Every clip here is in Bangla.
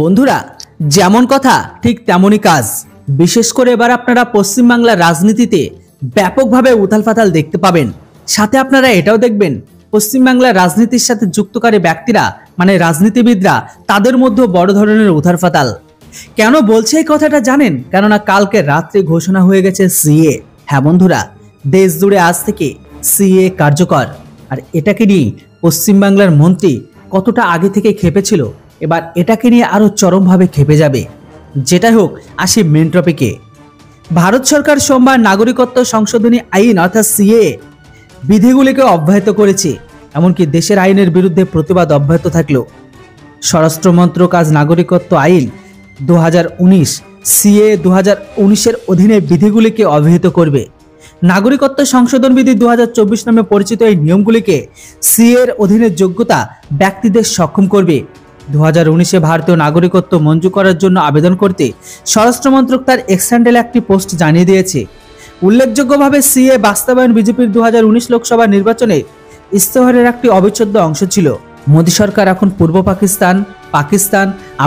বন্ধুরা, যেমন কথা ঠিক তেমনই কাজ। বিশেষ করে এবার আপনারা পশ্চিমবাংলার রাজনীতিতে ব্যাপকভাবে উথালপাতাল দেখতে পাবেন। সাথে আপনারা এটাও দেখবেন পশ্চিমবাংলার রাজনীতির সাথে যুক্তকারী ব্যক্তিরা মানে রাজনীতিবিদরা তাদের মধ্যে বড় ধরনের উথালপাতাল। কেন বলছে এই কথাটা জানেন? কেননা কালকে রাত্রে ঘোষণা হয়ে গেছে সিএ। হ্যাঁ বন্ধুরা, দেশ জুড়ে আজ থেকে সিএ কার্যকর। আর এটাকে নিয়ে পশ্চিমবাংলার মন্ত্রী কতটা আগে থেকে খেপেছিল, এবার এটাকে নিয়ে আরো চরমভাবে খেপে যাবে। যেটাই হোক, আসি মেন টপিকে। ভারত সরকার সোমবার নাগরিকত্ব সংশোধনী আইন অর্থাৎ সিএ বিধিগুলিকে অব্যাহত করেছে। এমনকি দেশের আইনের বিরুদ্ধে প্রতিবাদ অব্যাহত থাকলেও স্বরাষ্ট্র মন্ত্রক আজ নাগরিকত্ব আইন 2019 সিএ 2019-এর অধীনে বিধিগুলিকে অব্যাহত করবে। নাগরিকত্ব সংশোধন বিধি 2024 নামে পরিচিত এই নিয়মগুলিকে সিএ এর অধীনে যোগ্যতা ব্যক্তিদের সক্ষম করবে। 2019-এ ভারতীয় নাগরিকত্ব মঞ্জুর করার জন্য আবেদন করতে স্বরাষ্ট্র মন্ত্রক তার এক্স হ্যান্ডেলে একটি পোস্ট জানিয়ে দিয়েছে। উল্লেখযোগ্যভাবে সিএ বাস্তবায়ন বিজেপির 2019 লোকসভা নির্বাচনে ইস্তেহারের একটি অবিচ্ছেদ্য অংশ ছিল। মোদী সরকার এখন পূর্ব পাকিস্তান,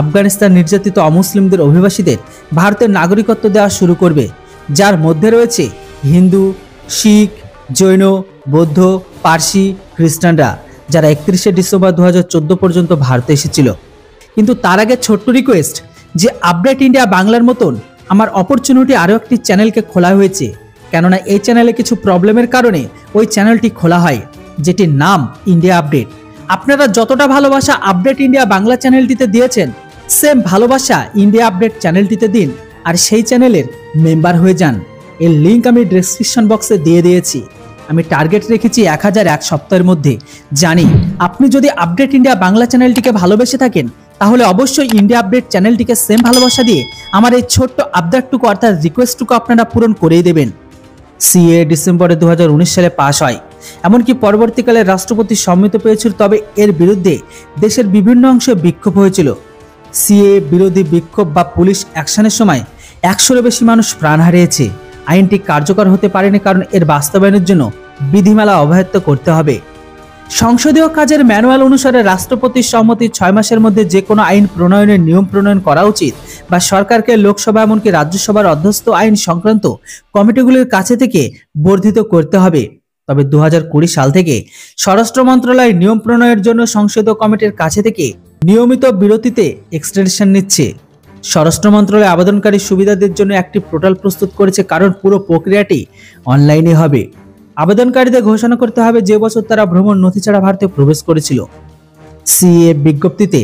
আফগানিস্তান নির্যাতিত অমুসলিমদের অভিবাসীদের ভারতের নাগরিকত্ব দেওয়া শুরু করবে, যার মধ্যে রয়েছে হিন্দু, শিখ, জৈন, বৌদ্ধ, পার্সি, খ্রিস্টানরা, যারা 31শে ডিসেম্বর 2014 পর্যন্ত ভারতে এসেছিল। কিন্তু তার আগে ছোট্ট রিকোয়েস্ট যে আপডেট ইন্ডিয়া বাংলার মতন আমার অপরচুনিটি আরও একটি চ্যানেলকে খোলা হয়েছে। কেননা এই চ্যানেলে কিছু প্রবলেমের কারণে ওই চ্যানেলটি খোলা হয়, যেটির নাম ইন্ডিয়া আপডেট। আপনারা যতটা ভালোবাসা আপডেট ইন্ডিয়া বাংলা চ্যানেলটিতে দিয়েছেন, সেম ভালোবাসা ইন্ডিয়া আপডেট চ্যানেলটিতে দিন আর সেই চ্যানেলের মেম্বার হয়ে যান। এর লিঙ্ক আমি ডেসক্রিপশন বক্সে দিয়ে দিয়েছি। আমি টার্গেট রেখেছি 1001 সপ্তাহের মধ্যে। জানি আপনি যদি আপডেট ইন্ডিয়া বাংলা চ্যানেলটিকে ভালোবেসে থাকেন, তাহলে অবশ্যই ইন্ডিয়া আপডেট চ্যানেলটিকে সেম ভালোবাসা দিয়ে আমার এই ছোট্ট আবদারটুকু অর্থাৎ রিকোয়েস্টটুকু আপনারা পূরণ করেই দেবেন। সিএ ডিসেম্বরে 2019 সালে পাশ হয়, এমনকি পরবর্তীকালে রাষ্ট্রপতি সম্মতি পেয়েছিল। তবে এর বিরুদ্ধে দেশের বিভিন্ন অংশে বিক্ষোভ হয়েছিল। সিএ বিরোধী বিক্ষোভ বা পুলিশ অ্যাকশনের সময় 100-এরও বেশি মানুষ প্রাণ হারিয়েছে। আইনটি কার্যকর হতে পারেনি কারণ এর বাস্তবায়নের জন্য বিধিমালা অব্যাহত করতে হবে। সংসদীয় কাজের ম্যানুয়াল অনুসারে রাষ্ট্রপতির সম্মতি 6 মাসের মধ্যে যে কোনো আইন প্রণয়নের নিয়ম প্রণয়ন করা উচিত বা সরকারকে লোকসভা এমনকি রাজ্যসভার অধ্যস্থ আইন সংক্রান্ত কমিটিগুলির কাছে থেকে বর্ধিত করতে হবে। তবে 2020 সাল থেকে স্বরাষ্ট্র মন্ত্রণালয় নিয়ম প্রণয়নের জন্য সংসদীয় কমিটির কাছে থেকে নিয়মিত বিরতিতে এক্সটেনশন নিচ্ছে। স্বরাষ্ট্র মন্ত্রণালয় আবেদনকারী সুবিধাদের জন্য একটি পোর্টাল প্রস্তুত করেছে, কারণ পুরো প্রক্রিয়াটি অনলাইনে হবে। আবেদনকারীদের ঘোষণা করতে হবে যে বছর তারা ভ্রমণ নথি ছাড়া ভারতে প্রবেশ করেছিল। সিএ বিজ্ঞপ্তিতে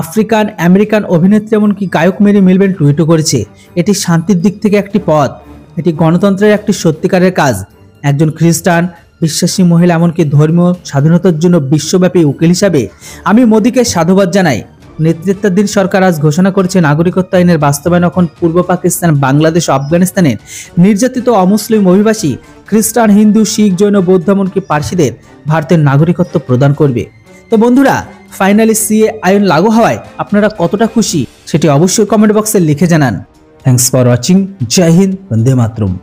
আফ্রিকান আমেরিকান অভিনেত্রী এমনকি গায়ক মেরি মিলবেন টুইটও করেছে, এটি শান্তির দিক থেকে একটি পথ, এটি গণতন্ত্রের একটি সত্যিকারের কাজ। একজন খ্রিস্টান বিশ্বাসী মহিলা এমনকি ধর্মীয় স্বাধীনতার জন্য বিশ্বব্যাপী উকিল হিসাবে আমি মোদীকে সাধুবাদ জানাই। নেতৃত্বাধীন সরকার আজ ঘোষণা করেছে নাগরিকত্ব আইনের বাস্তবায়ন এখন পূর্ব পাকিস্তান, বাংলাদেশ ও আফগানিস্তানের নির্যাতিত অমুসলিম অভিবাসী খ্রিস্টান, হিন্দু, শিখ, জৈন, বৌদ্ধ এমনকি পার্সিদের ভারতের নাগরিকত্ব প্রদান করবে। তো বন্ধুরা, ফাইনালি সিএ আইন লাগু হওয়ায় আপনারা কতটা খুশি সেটি অবশ্যই কমেন্ট বক্সে লিখে জানান। Thanks for watching. জয় হিন্দ, বন্দে মাতরম।